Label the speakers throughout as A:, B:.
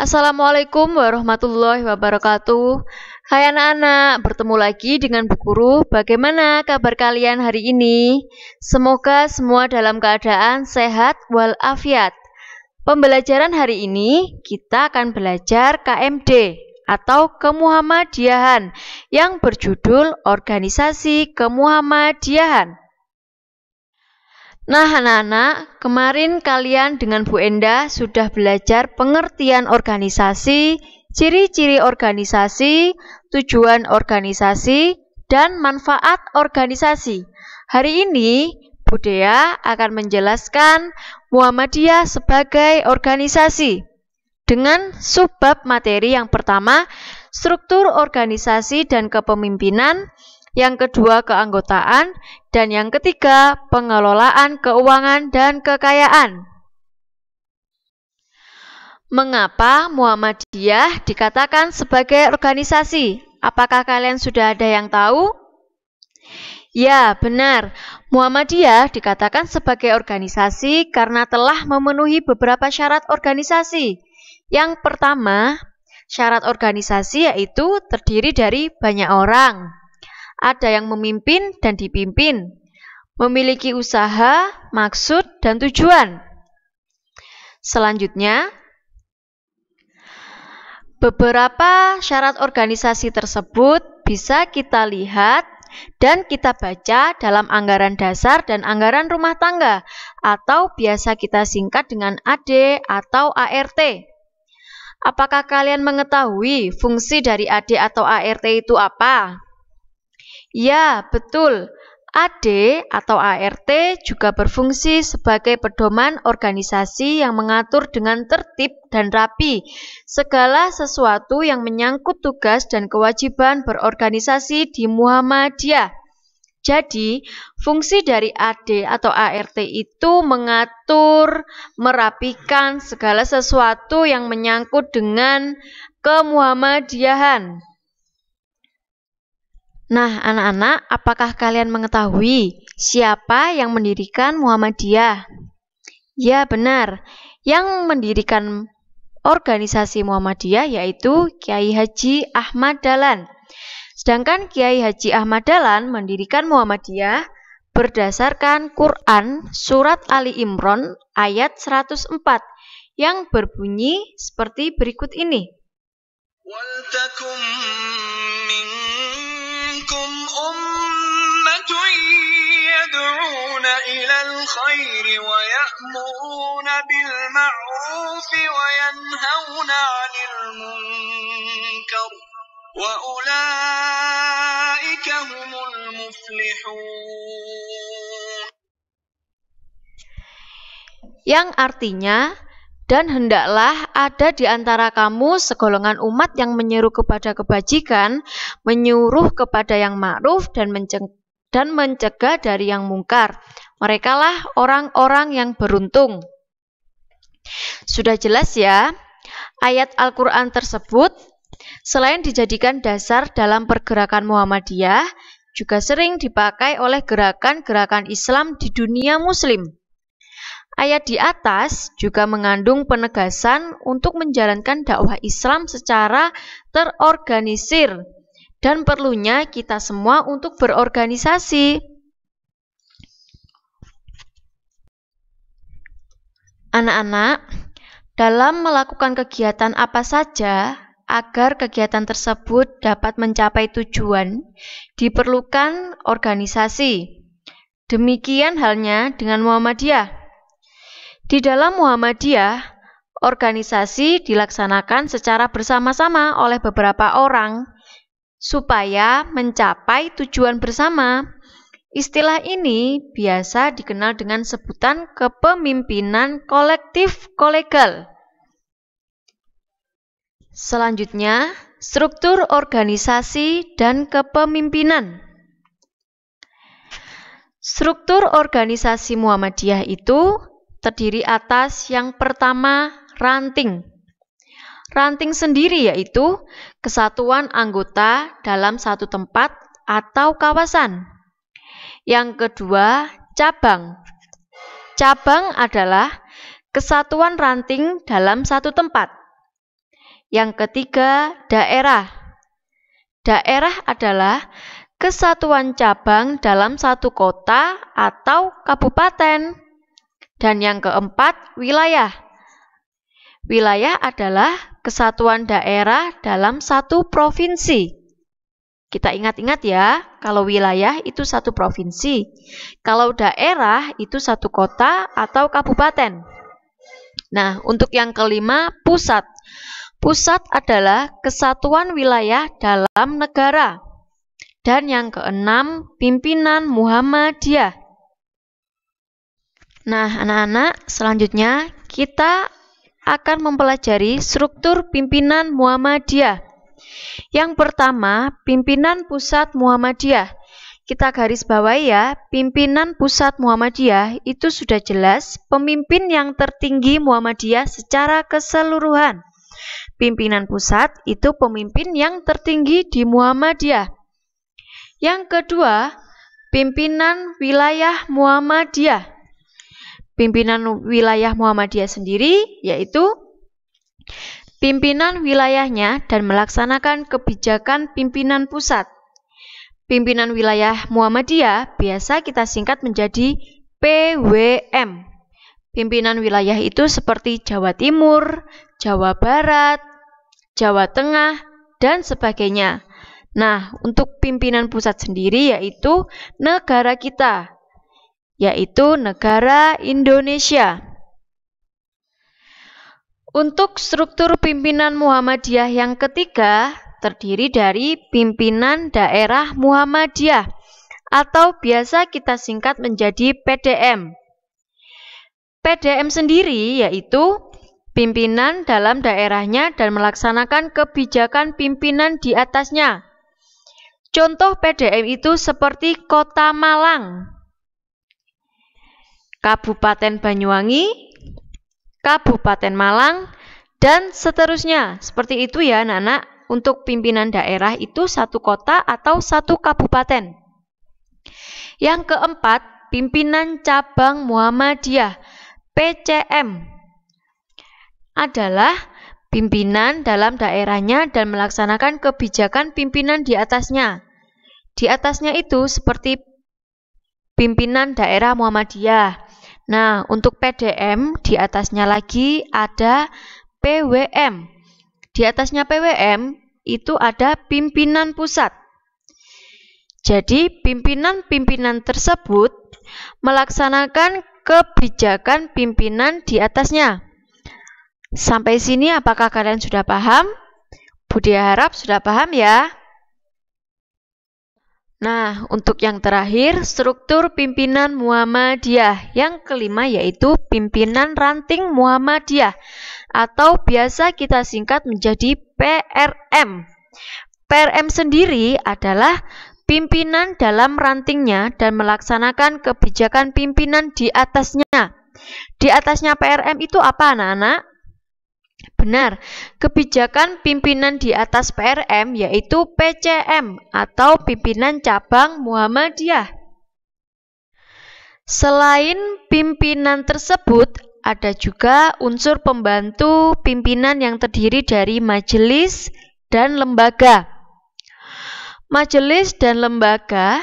A: Assalamualaikum warahmatullahi wabarakatuh. Hai anak-anak, bertemu lagi dengan Bu Guru. Bagaimana kabar kalian hari ini? Semoga semua dalam keadaan sehat walafiat. Pembelajaran hari ini kita akan belajar KMD atau Kemuhammadiyahan yang berjudul Organisasi Kemuhammadiyahan. Nah anak-anak, kemarin kalian dengan Bu Enda sudah belajar pengertian organisasi, ciri-ciri organisasi, tujuan organisasi, dan manfaat organisasi. Hari ini Bu Dea akan menjelaskan Muhammadiyah sebagai organisasi dengan subbab materi yang pertama, struktur organisasi dan kepemimpinan, yang kedua keanggotaan, dan yang ketiga pengelolaan keuangan dan kekayaan. Mengapa Muhammadiyah dikatakan sebagai organisasi? Apakah kalian sudah ada yang tahu? Ya, benar. Muhammadiyah dikatakan sebagai organisasi karena telah memenuhi beberapa syarat organisasi. Yang pertama, syarat organisasi yaitu terdiri dari banyak orang. Ada yang memimpin dan dipimpin, memiliki usaha, maksud, dan tujuan. Selanjutnya, beberapa syarat organisasi tersebut bisa kita lihat dan kita baca dalam anggaran dasar dan anggaran rumah tangga, atau biasa kita singkat dengan AD atau ART. Apakah kalian mengetahui fungsi dari AD atau ART itu apa? Ya, betul. AD atau ART juga berfungsi sebagai pedoman organisasi yang mengatur dengan tertib dan rapi segala sesuatu yang menyangkut tugas dan kewajiban berorganisasi di Muhammadiyah. Jadi, fungsi dari AD atau ART itu mengatur, merapikan segala sesuatu yang menyangkut dengan kemuhammadiyahan. Nah, anak-anak, apakah kalian mengetahui siapa yang mendirikan Muhammadiyah? Ya, benar. Yang mendirikan organisasi Muhammadiyah yaitu Kiai Haji Ahmad Dahlan. Sedangkan Kiai Haji Ahmad Dahlan mendirikan Muhammadiyah berdasarkan Quran Surat Ali Imran ayat 104 yang berbunyi seperti berikut ini.
B: وَلْتَكُنْ مِنْكُمْ أُمَّةٌ يَدْعُونَ إِلَى الْخَيْرِ وَيَأْمُرُونَ بِالْمَعْرُوفِ وَيَنْهَوْنَ عَنِ الْمُنْكَرِ وَأُولَئِكَ هُمُ الْمُفْلِحُونَ.
A: Yang artinya, dan hendaklah ada di antara kamu segolongan umat yang menyeru kepada kebajikan, menyuruh kepada yang ma'ruf, dan mencegah dari yang mungkar. Merekalah orang-orang yang beruntung. Sudah jelas ya, ayat Al-Quran tersebut selain dijadikan dasar dalam pergerakan Muhammadiyah, juga sering dipakai oleh gerakan-gerakan Islam di dunia muslim. Ayat di atas juga mengandung penegasan untuk menjalankan dakwah Islam secara terorganisir dan perlunya kita semua untuk berorganisasi. Anak-anak, dalam melakukan kegiatan apa saja agar kegiatan tersebut dapat mencapai tujuan, diperlukan organisasi. Demikian halnya dengan Muhammadiyah. Di dalam Muhammadiyah, organisasi dilaksanakan secara bersama-sama oleh beberapa orang supaya mencapai tujuan bersama. Istilah ini biasa dikenal dengan sebutan kepemimpinan kolektif kolegal. Selanjutnya, struktur organisasi dan kepemimpinan. Struktur organisasi Muhammadiyah itu terdiri atas yang pertama, ranting. Ranting sendiri yaitu kesatuan anggota dalam satu tempat atau kawasan. Yang kedua, cabang. Cabang adalah kesatuan ranting dalam satu tempat. Yang ketiga, daerah. Daerah adalah kesatuan cabang dalam satu kota atau kabupaten. Dan yang keempat, wilayah. Wilayah adalah kesatuan daerah dalam satu provinsi. Kita ingat-ingat ya, kalau wilayah itu satu provinsi. Kalau daerah itu satu kota atau kabupaten. Nah, untuk yang kelima, pusat. Pusat adalah kesatuan wilayah dalam negara. Dan yang keenam, pimpinan Muhammadiyah. Nah, anak-anak, selanjutnya kita akan mempelajari struktur pimpinan Muhammadiyah. Yang pertama, pimpinan pusat Muhammadiyah. Kita garis bawahi ya, pimpinan pusat Muhammadiyah itu sudah jelas pemimpin yang tertinggi Muhammadiyah secara keseluruhan. Pimpinan pusat itu pemimpin yang tertinggi di Muhammadiyah. Yang kedua, pimpinan wilayah Muhammadiyah. Pimpinan wilayah Muhammadiyah sendiri yaitu pimpinan wilayahnya dan melaksanakan kebijakan pimpinan pusat. Pimpinan wilayah Muhammadiyah biasa kita singkat menjadi PWM. Pimpinan wilayah itu seperti Jawa Timur, Jawa Barat, Jawa Tengah, dan sebagainya. Nah, untuk pimpinan pusat sendiri yaitu negara kita, yaitu negara Indonesia. Untuk struktur pimpinan Muhammadiyah yang ketiga, terdiri dari pimpinan daerah Muhammadiyah, atau biasa kita singkat menjadi PDM. PDM sendiri yaitu pimpinan dalam daerahnya dan melaksanakan kebijakan pimpinan di atasnya. Contoh PDM itu seperti Kota Malang, Kabupaten Banyuwangi, Kabupaten Malang, dan seterusnya. Seperti itu ya anak-anak, untuk pimpinan daerah itu satu kota atau satu kabupaten. Yang keempat, pimpinan cabang Muhammadiyah, PCM, adalah pimpinan dalam daerahnya dan melaksanakan kebijakan pimpinan di atasnya. Di atasnya itu seperti pimpinan daerah Muhammadiyah. Nah, untuk PDM di atasnya lagi ada PWM. Di atasnya PWM itu ada pimpinan pusat. Jadi, pimpinan-pimpinan tersebut melaksanakan kebijakan pimpinan di atasnya. Sampai sini apakah kalian sudah paham? Budi harap sudah paham ya. Nah, untuk yang terakhir, struktur pimpinan Muhammadiyah. Yang kelima yaitu pimpinan ranting Muhammadiyah, atau biasa kita singkat menjadi PRM. PRM sendiri adalah pimpinan dalam rantingnya dan melaksanakan kebijakan pimpinan di atasnya. Di atasnya PRM itu apa anak-anak? Benar, kebijakan pimpinan di atas PRM yaitu PCM atau pimpinan cabang Muhammadiyah. Selain pimpinan tersebut, ada juga unsur pembantu pimpinan yang terdiri dari majelis dan lembaga. Majelis dan lembaga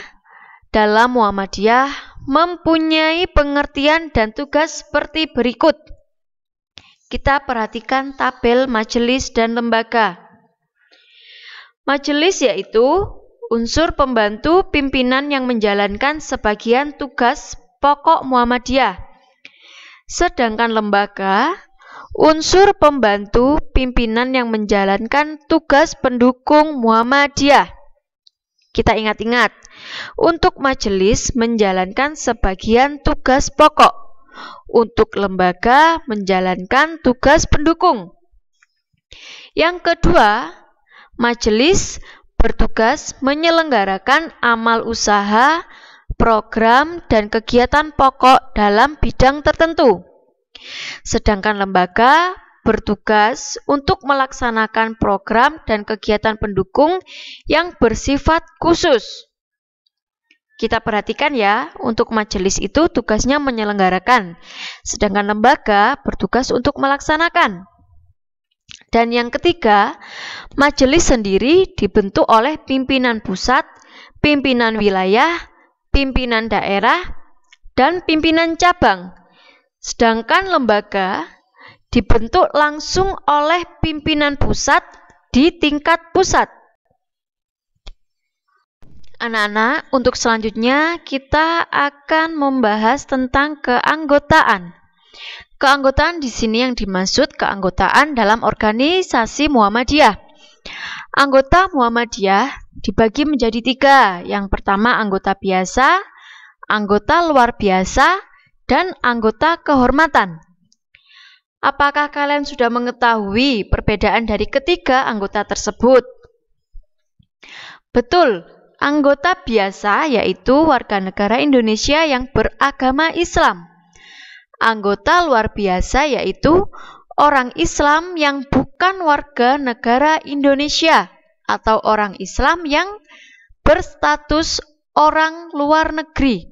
A: dalam Muhammadiyah mempunyai pengertian dan tugas seperti berikut. Kita perhatikan tabel majelis dan lembaga. Majelis yaitu unsur pembantu pimpinan yang menjalankan sebagian tugas pokok Muhammadiyah. Sedangkan lembaga, unsur pembantu pimpinan yang menjalankan tugas pendukung Muhammadiyah. Kita ingat-ingat, untuk majelis menjalankan sebagian tugas pokok. Untuk lembaga menjalankan tugas pendukung. Yang kedua, majelis bertugas menyelenggarakan amal usaha, program, dan kegiatan pokok dalam bidang tertentu. Sedangkan lembaga bertugas untuk melaksanakan program dan kegiatan pendukung yang bersifat khusus. Kita perhatikan ya, untuk majelis itu tugasnya menyelenggarakan, sedangkan lembaga bertugas untuk melaksanakan. Dan yang ketiga, majelis sendiri dibentuk oleh pimpinan pusat, pimpinan wilayah, pimpinan daerah, dan pimpinan cabang. Sedangkan lembaga dibentuk langsung oleh pimpinan pusat di tingkat pusat. Anak-anak, untuk selanjutnya kita akan membahas tentang keanggotaan. Keanggotaan di sini yang dimaksud keanggotaan dalam organisasi Muhammadiyah. Anggota Muhammadiyah dibagi menjadi 3. Yang pertama anggota biasa, anggota luar biasa, dan anggota kehormatan. Apakah kalian sudah mengetahui perbedaan dari ketiga anggota tersebut? Betul, anggota biasa yaitu warga negara Indonesia yang beragama Islam. Anggota luar biasa yaitu orang Islam yang bukan warga negara Indonesia atau orang Islam yang berstatus orang luar negeri.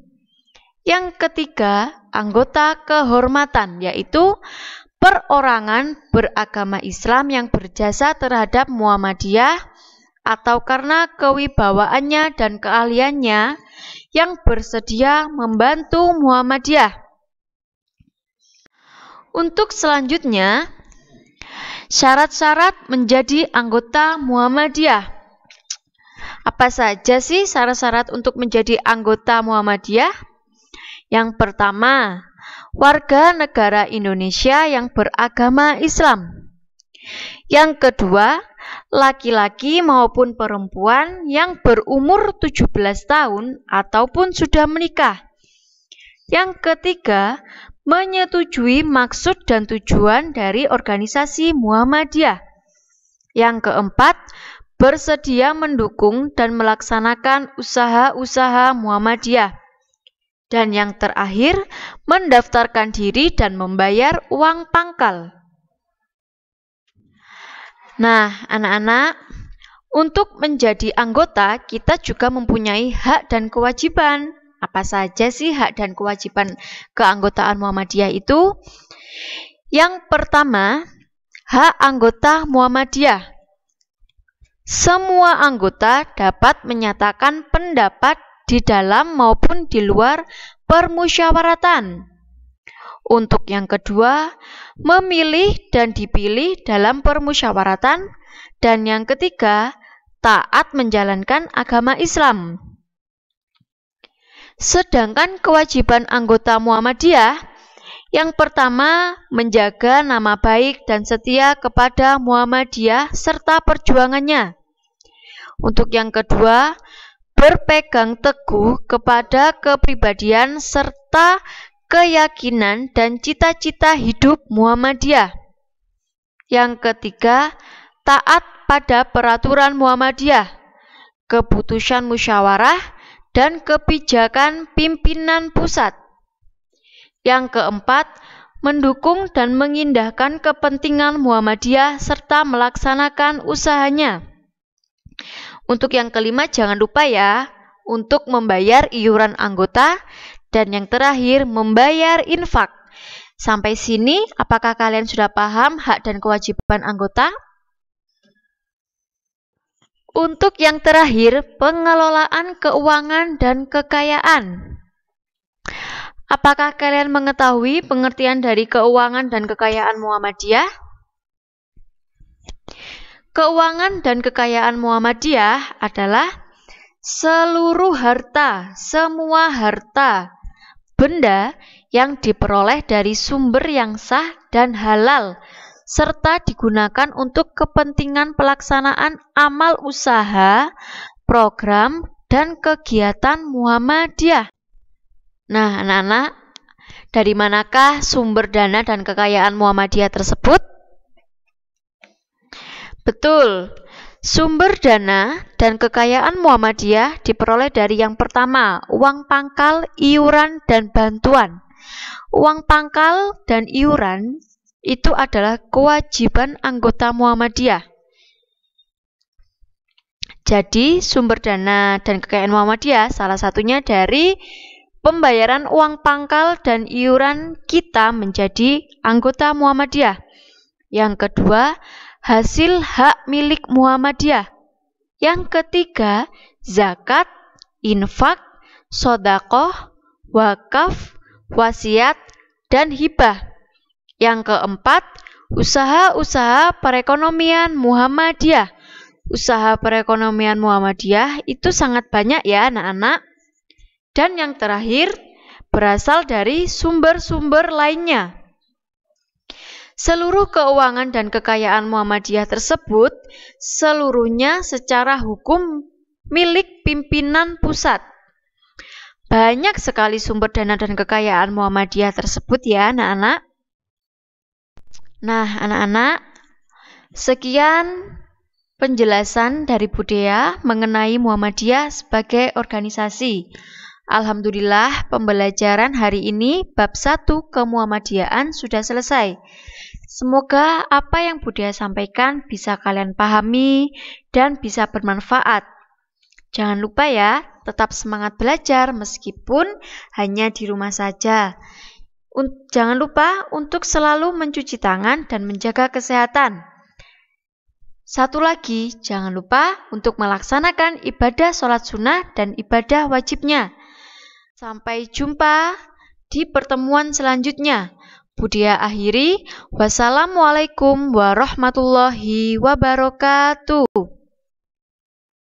A: Yang ketiga, anggota kehormatan yaitu perorangan beragama Islam yang berjasa terhadap Muhammadiyah atau karena kewibawaannya dan keahliannya yang bersedia membantu Muhammadiyah. Untuk selanjutnya, syarat-syarat menjadi anggota Muhammadiyah. Apa saja sih syarat-syarat untuk menjadi anggota Muhammadiyah? Yang pertama, warga negara Indonesia yang beragama Islam. Yang kedua, laki-laki maupun perempuan yang berumur 17 tahun ataupun sudah menikah. Yang ketiga, menyetujui maksud dan tujuan dari organisasi Muhammadiyah. Yang keempat, bersedia mendukung dan melaksanakan usaha-usaha Muhammadiyah. Dan yang terakhir, mendaftarkan diri dan membayar uang pangkal. Nah, anak-anak, untuk menjadi anggota, kita juga mempunyai hak dan kewajiban. Apa saja sih hak dan kewajiban keanggotaan Muhammadiyah itu? Yang pertama, hak anggota Muhammadiyah. Semua anggota dapat menyatakan pendapat di dalam maupun di luar permusyawaratan. Untuk yang kedua, memilih dan dipilih dalam permusyawaratan. Dan yang ketiga, taat menjalankan agama Islam. Sedangkan kewajiban anggota Muhammadiyah, yang pertama menjaga nama baik dan setia kepada Muhammadiyah serta perjuangannya. Untuk yang kedua, berpegang teguh kepada kepribadian serta keyakinan dan cita-cita hidup Muhammadiyah. Yang ketiga, taat pada peraturan Muhammadiyah, keputusan musyawarah, dan kebijakan pimpinan pusat. Yang keempat, mendukung dan mengindahkan kepentingan Muhammadiyah serta melaksanakan usahanya. Untuk yang kelima, jangan lupa ya, untuk membayar iuran anggota. Dan yang terakhir, membayar infak. Sampai sini, apakah kalian sudah paham hak dan kewajiban anggota? Untuk yang terakhir, pengelolaan keuangan dan kekayaan. Apakah kalian mengetahui pengertian dari keuangan dan kekayaan Muhammadiyah? Keuangan dan kekayaan Muhammadiyah adalah seluruh harta, semua harta, benda yang diperoleh dari sumber yang sah dan halal, serta digunakan untuk kepentingan pelaksanaan amal usaha, program, dan kegiatan Muhammadiyah. Nah, anak-anak, dari manakah sumber dana dan kekayaan Muhammadiyah tersebut? Betul, sumber dana dan kekayaan Muhammadiyah diperoleh dari yang pertama, uang pangkal, iuran, dan bantuan. Uang pangkal dan iuran itu adalah kewajiban anggota Muhammadiyah. Jadi, sumber dana dan kekayaan Muhammadiyah salah satunya dari pembayaran uang pangkal dan iuran kita menjadi anggota Muhammadiyah. Yang kedua, hasil hak milik Muhammadiyah. Yang ketiga, zakat, infak, sedekah, wakaf, wasiat, dan hibah. Yang keempat, usaha-usaha perekonomian Muhammadiyah. Usaha perekonomian Muhammadiyah itu sangat banyak ya anak-anak. Dan yang terakhir, berasal dari sumber-sumber lainnya. Seluruh keuangan dan kekayaan Muhammadiyah tersebut seluruhnya secara hukum milik pimpinan pusat. Banyak sekali sumber dana dan kekayaan Muhammadiyah tersebut ya anak-anak. Nah anak-anak, sekian penjelasan dari Bu Dea mengenai Muhammadiyah sebagai organisasi. Alhamdulillah pembelajaran hari ini bab 1 kemuhammadiyahan sudah selesai. Semoga apa yang Bu Dea sampaikan bisa kalian pahami dan bisa bermanfaat. Jangan lupa ya, tetap semangat belajar meskipun hanya di rumah saja. Jangan lupa untuk selalu mencuci tangan dan menjaga kesehatan. Satu lagi, jangan lupa untuk melaksanakan ibadah sholat sunnah dan ibadah wajibnya. Sampai jumpa di pertemuan selanjutnya. Bu Dea akhiri. Wassalamualaikum warahmatullahi wabarakatuh.